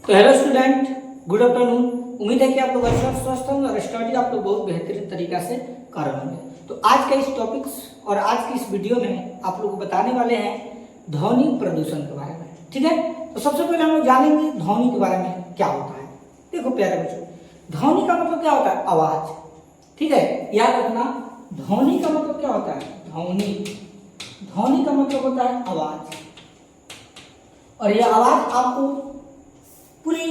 तो hello student, good afternoon. उम्मीद है कि आप लोग अच्छा स्वस्थ होंगे और स्टडी आप लोग बहुत बेहतरीन तरीका से कर रहे होंगे। तो आज का इस टॉपिक्स और आज की इस वीडियो में आप लोग को बताने वाले हैं ध्वनि प्रदूषण के बारे में। ठीक है, तो सबसे पहले हम लोग जानेंगे ध्वनि के बारे में क्या होता है। देखो प्यारे बच्चों, ध्वनि का मतलब क्या होता है? आवाज। ठीक है, याद रखना, ध्वनि का मतलब क्या होता है? ध्वनि का मतलब होता है आवाज। और ये आवाज आपको पूरी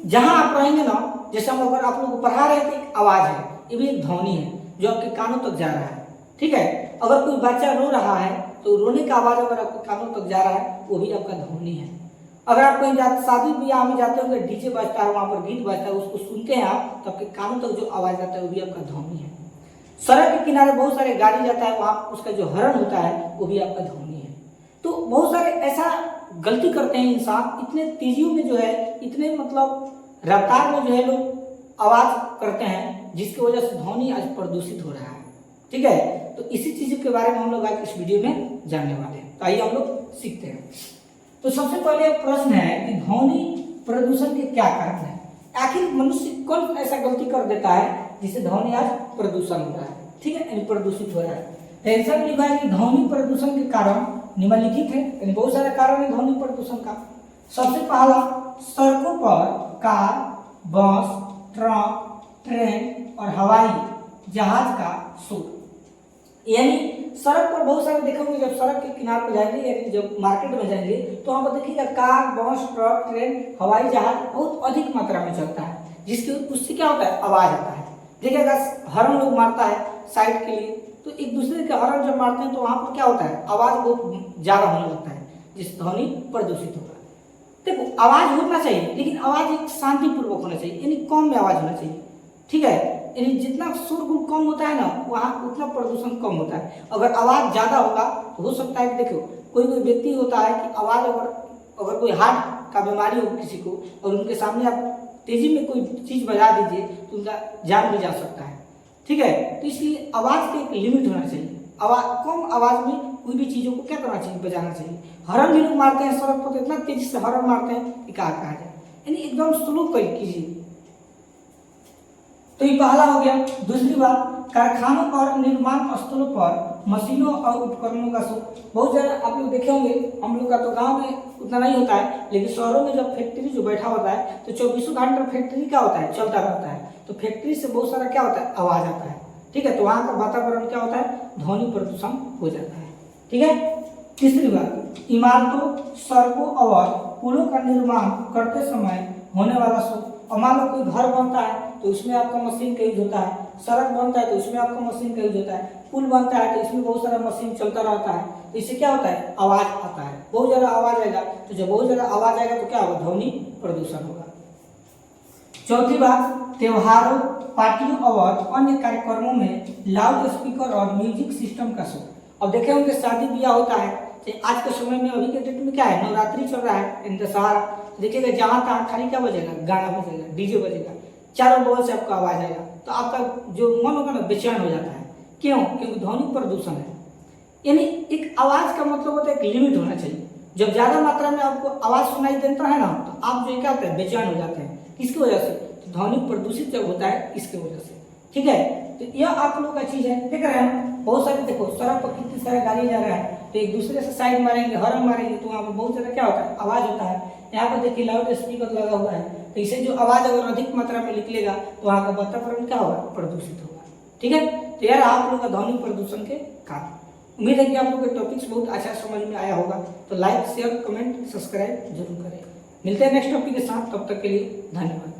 जहां आप रहेंगे ना, जैसे हम अगर आप लोग को पढ़ा रहे थे, एक आवाज है, ये भी एक ध्वनि है जो आपके कानों तक जा रहा है। ठीक है, अगर कोई बच्चा रो रहा है तो रोने का आवाज अगर आपके कानों तक जा रहा है वो भी आपका ध्वनि है। अगर आप कहीं शादी ब्याह में जाते होंगे, डीजे बजता है, वहां पर गीत बजता है, उसको सुनते हैं आप, तो आपके कानों तक जो आवाज आता है वो भी आपका ध्वनि है। सड़क के किनारे बहुत सारे गाड़ी जाता है, वहां उसका जो हॉर्न होता है वो भी आपका ध्वनि है। तो बहुत सारे ऐसा गलती करते हैं इंसान, इतने तेजियों में जो है, इतने मतलब रफ्तार में जो है लोग आवाज करते हैं, जिसकी वजह से ध्वनि आज प्रदूषित हो रहा है। ठीक है, तो इसी चीज के बारे में हम लोग आज इस वीडियो में जानने वाले हैं। तो आइए हम लोग सीखते हैं। तो सबसे पहले प्रश्न है कि ध्वनि प्रदूषण के क्या कारण है? आखिर मनुष्य कौन ऐसा गलती कर देता है जिससे ध्वनि आज प्रदूषण हो रहा है? ठीक है, यानी प्रदूषित हो रहा है। टेंशन लिखा है कि ध्वनि प्रदूषण के कारण निम्नलिखित है, यानी बहुत सारे कारण है ध्वनि प्रदूषण का। सबसे पहला, सड़कों पर कार, बस, ट्रक, ट्रेन और हवाई जहाज का शोर। यानी सड़क पर बहुत सारे देखोगे, जब सड़क के किनारे पर जाएंगे, यानी जब मार्केट में जाएंगे तो वहां पर देखिएगा कार, बस, ट्रक, ट्रेन, हवाई जहाज बहुत अधिक मात्रा में चलता है, जिसके उससे क्या होता है? आवाज आता है। देखिएगा हॉर्न लोग मारता है साइड के लिए, तो एक दूसरे के हॉर्न जब मारते हैं तो वहां पर क्या होता है? आवाज बहुत ज्यादा होने लगता है, जिससे ध्वनि प्रदूषित होगा। देखो, आवाज होना चाहिए, लेकिन आवाज एक शांतिपूर्वक होना चाहिए, यानी कम में आवाज होना चाहिए। ठीक है, यानी जितना शोरगुल कम होता है ना, वहाँ उतना प्रदूषण कम होता है। अगर आवाज ज्यादा होगा तो हो सकता है कि देखो कोई व्यक्ति होता है कि आवाज अगर कोई हार्ट का बीमारी हो किसी को, और उनके सामने आप तेजी में कोई चीज बजा दीजिए तो उनका जान भी जा सकता है। ठीक है, तो इसलिए आवाज की एक लिमिट होना चाहिए। आवाज कम आवाज में कोई भी चीजों को क्या करना चाहिए? बजाना चाहिए। हॉर्न भी लोग मारते हैं सड़क पर, तो इतना तेजी से हॉर्न मारते हैं कि कहा जाए, यानी एकदम स्लो कीजिए। तो ये पहला हो गया। दूसरी बात, कारखानों और निर्माण स्थलों पर मशीनों और उपकरणों का शोर। बहुत ज्यादा आप लोग देखे होंगे, हम लोग का तो गांव में उतना नहीं होता है, लेकिन शहरों में जब फैक्ट्री जो बैठा होता है तो 24 घंटा फैक्ट्री क्या होता है? चलता रहता है। तो फैक्ट्री से बहुत सारा क्या होता है? आवाज आता है। ठीक है, तो वहां का वातावरण क्या होता है? ध्वनि प्रदूषण हो जाता है। ठीक है। तीसरी बात, इमारतों, सड़कों और पुलों का निर्माण करते समय होने वाला शोर। और मान लो कोई घर बनता है तो उसमें आपका मशीन का यूज होता है, सड़क बनता है तो उसमें आपका मशीन का यूज होता है, पुल बनता है तो इसमें बहुत सारा मशीन चलता रहता है, तो इससे क्या होता है? आवाज आता है, बहुत ज्यादा आवाज आएगा। तो जब बहुत ज्यादा आवाज आएगा तो क्या होगा? ध्वनि प्रदूषण होगा। चौथी बात, त्योहारों, पार्टियों और अन्य कार्यक्रमों में लाउड स्पीकर और म्यूजिक सिस्टम का शोर। अब देखे होंगे शादी ब्याह होता है, आज के समय में अभी के डेट में क्या है? नवरात्रि चल रहा है, दशहरा। देखिएगा जहां तहां खाली क्या बजेगा? गाना बजेगा, डीजे बजेगा, चारों बगल से आपका आवाज आएगा, तो आपका जो मन होगा ना बेचैन हो जाता है। क्यों? क्योंकि ध्वनि प्रदूषण है। यानी एक आवाज का मतलब होता है एक लिमिट होना चाहिए। जब ज्यादा मात्रा में आपको आवाज सुनाई देता है ना, तो आप जो क्या होता है? बेचैन हो जाते हैं। किसकी वजह से? तो ध्वनि प्रदूषित जब होता है इसकी वजह से। ठीक है, तो यह आप लोग का चीज है। देख रहे हैं बहुत सारे, देखो सड़क पर कितनी सारी गाड़ी जा रहा है, तो एक दूसरे से साइड मारेंगे, हॉर्न मारेंगे, तो वहाँ पर बहुत ज्यादा क्या होता है? आवाज होता है। यहाँ पर देखिए लाउड स्पीकर लगा हुआ है, तो इसे जो आवाज अगर अधिक मात्रा में निकलेगा तो वहाँ का वातावरण क्या होगा? प्रदूषित होगा। ठीक है, तो यार आप लोग का ध्वनि प्रदूषण के कारण। उम्मीद है कि आप लोग का टॉपिक्स बहुत अच्छा समझ में आया होगा। तो लाइक, शेयर, कमेंट, सब्सक्राइब जरूर करें। मिलते हैं नेक्स्ट टॉपिक के साथ, तब तक के लिए धन्यवाद।